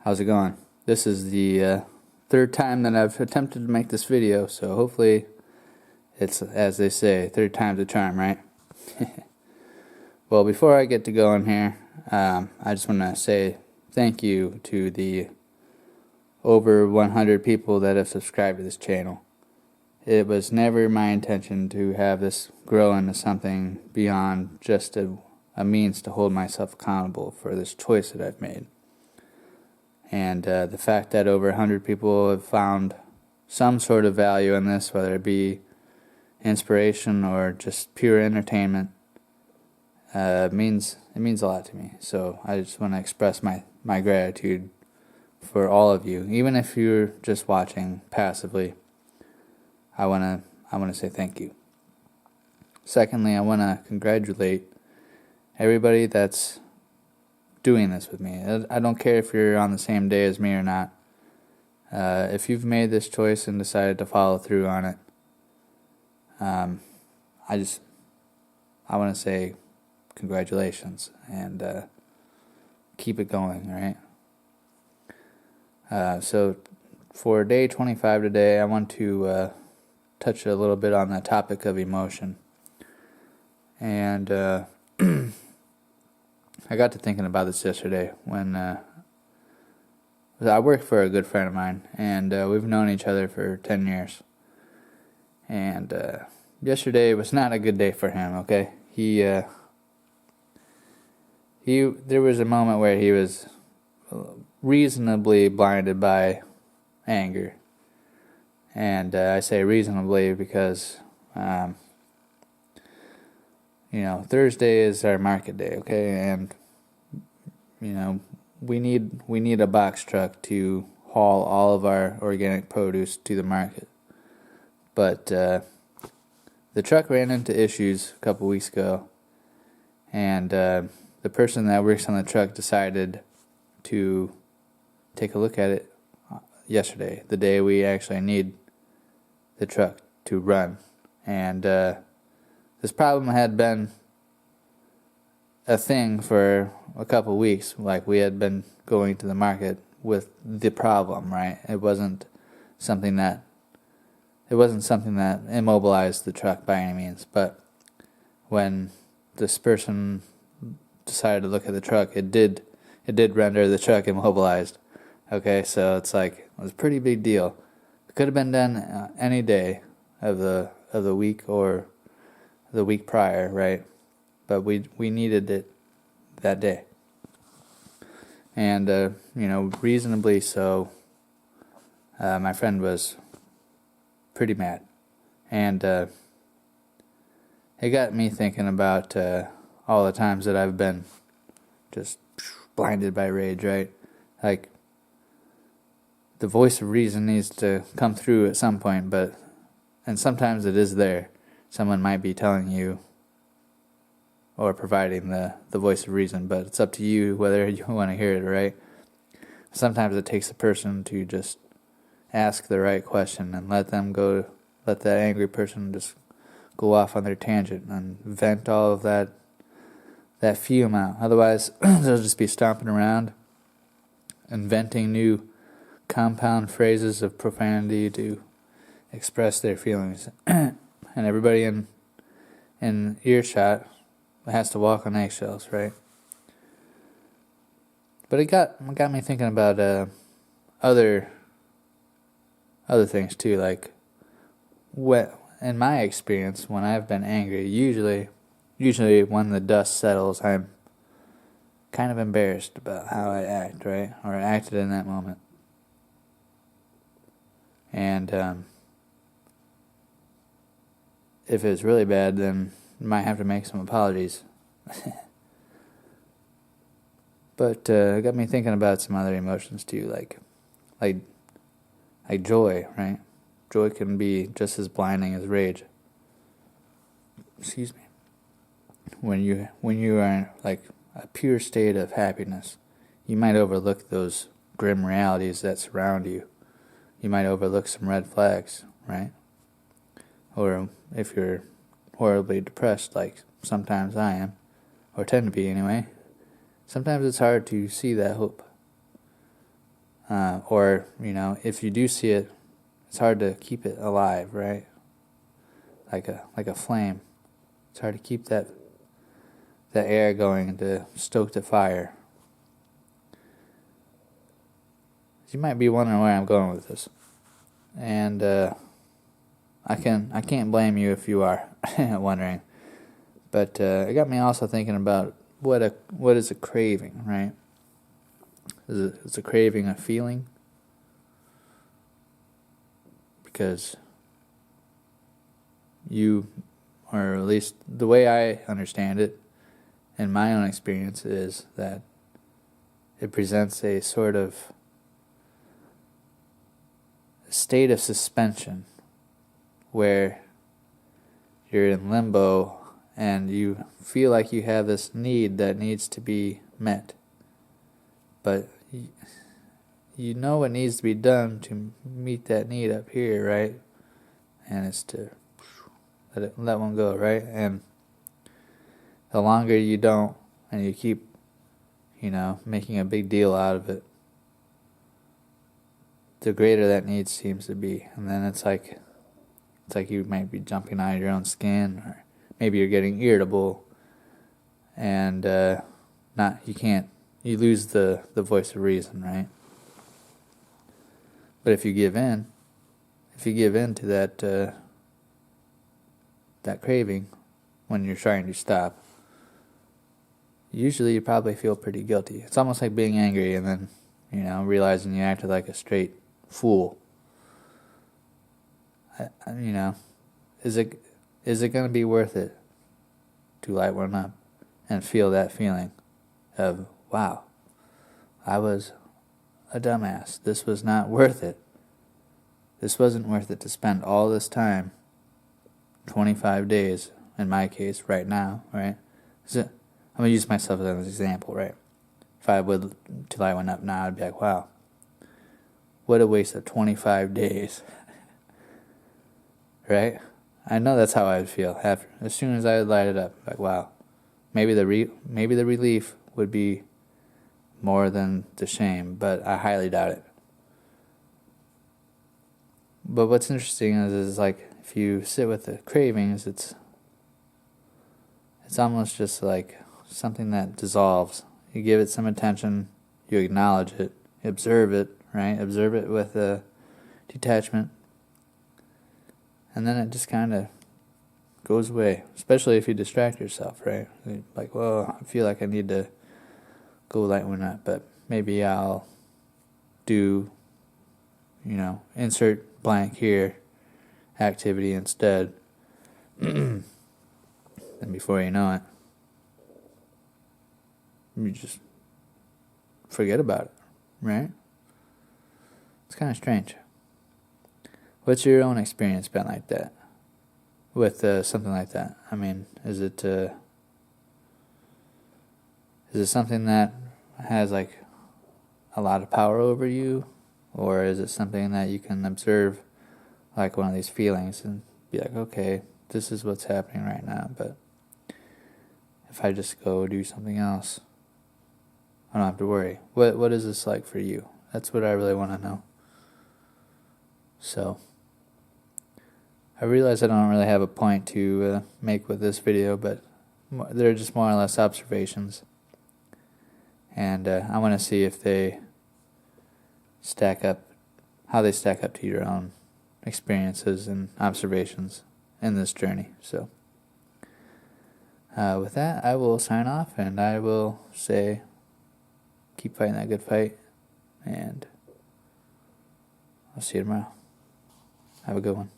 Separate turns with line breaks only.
How's it going? This is the third time that I've attempted to make this video, so hopefully it's, as they say, third time's a charm, right? Well, before I get to going here, I just want to say thank you to the over 100 people that have subscribed to this channel. It was never my intention to have this grow into something beyond just a means to hold myself accountable for this choice that I've made. And the fact that over 100 people have found some sort of value in this, whether it be inspiration or just pure entertainment, means a lot to me. So I just want to express my gratitude for all of you, even if you're just watching passively. I want to say thank you. Secondly, I want to congratulate everybody that's doing this with me. I don't care if you're on the same day as me or not. If you've made this choice and decided to follow through on it, I want to say congratulations and keep it going, right? So for day 25 today, I want to touch a little bit on the topic of emotion. And I got to thinking about this yesterday when I work for a good friend of mine, and we've known each other for 10 years. And yesterday was not a good day for him, okay? There was a moment where he was reasonably blinded by anger. And I say reasonably because Thursday is our market day, okay? And we need a box truck to haul all of our organic produce to the market. But the truck ran into issues a couple weeks ago, and the person that works on the truck decided to take a look at it yesterday, the day we actually need the truck to run. And this problem had been a thing for a couple weeks. Like, we had been going to the market with the problem, right? It wasn't something that immobilized the truck by any means. But when this person decided to look at the truck, it did render the truck immobilized. Okay, so it's like, it was a pretty big deal. It could have been done any day of the week or the week prior, right? But we needed it that day. And reasonably so, my friend was pretty mad. And it got me thinking about all the times that I've been just blinded by rage, right? Like, the voice of reason needs to come through at some point, and sometimes it is there. Someone might be telling you or providing the voice of reason, but it's up to you whether you want to hear it, right? Sometimes it takes a person to just ask the right question and let that angry person just go off on their tangent and vent all of that fume out. Otherwise, they'll just be stomping around, inventing new compound phrases of profanity to express their feelings. And everybody in earshot has to walk on eggshells, right? But it got me thinking about other things too. Like, in my experience, when I've been angry, usually when the dust settles, I'm kind of embarrassed about how I act, right? Or I acted in that moment. And if it's really bad, then I might have to make some apologies. But it got me thinking about some other emotions too, like joy, right? Joy can be just as blinding as rage. Excuse me. When you are in like a pure state of happiness, you might overlook those grim realities that surround you. You might overlook some red flags, right? Or if you're horribly depressed, like sometimes I am, or tend to be anyway, sometimes it's hard to see that hope. Or, if you do see it, it's hard to keep it alive, right? Like a flame. It's hard to keep that air going and to stoke the fire. You might be wondering where I'm going with this, and I can't blame you if you are wondering. But it got me also thinking about what is a craving, right? Is a craving a feeling? Because you, or at least the way I understand it, in my own experience, is that it presents a sort of state of suspension where you're in limbo and you feel like you have this need that needs to be met, but you know what needs to be done to meet that need up here, right? And it's to let one go, right? And the longer you don't, and you keep, making a big deal out of it, the greater that need seems to be. And then it's like you might be jumping out of your own skin, or maybe you're getting irritable, and you lose the voice of reason, right? But if you give in to that craving when you're trying to stop, usually you probably feel pretty guilty. It's almost like being angry and then, realizing you acted like a straight fool. Is it going to be worth it to light one up and feel that feeling of, wow, I was a dumbass. This was not worth it. This wasn't worth it to spend all this time, 25 days, in my case, right now, right? I'm going to use myself as an example, right? If I would to light one up now, I'd be like, wow, what a waste of 25 days. Right? I know that's how I would feel after, as soon as I would light it up. Like, wow, maybe the relief would be more than the shame, but I highly doubt it. But what's interesting is like, if you sit with the cravings, it's almost just like something that dissolves. You give it some attention, you acknowledge it, you observe it, right? Observe it with a detachment. And then it just kind of goes away, especially if you distract yourself, right? Like, well, I feel like I need to go light one up, but maybe I'll do, insert blank here activity instead. And before you know it, you just forget about it, right? It's kind of strange. What's your own experience been like that? With something like that? I mean, is it something that has like a lot of power over you? Or is it something that you can observe like one of these feelings and be like, okay, this is what's happening right now, but if I just go do something else, I don't have to worry. What is this like for you? That's what I really want to know. So I realize I don't really have a point to make with this video, but they're just more or less observations. And I want to see if they stack up, how they stack up to your own experiences and observations in this journey. So with that, I will sign off, and I will say, keep fighting that good fight, and I'll see you tomorrow. Have a good one.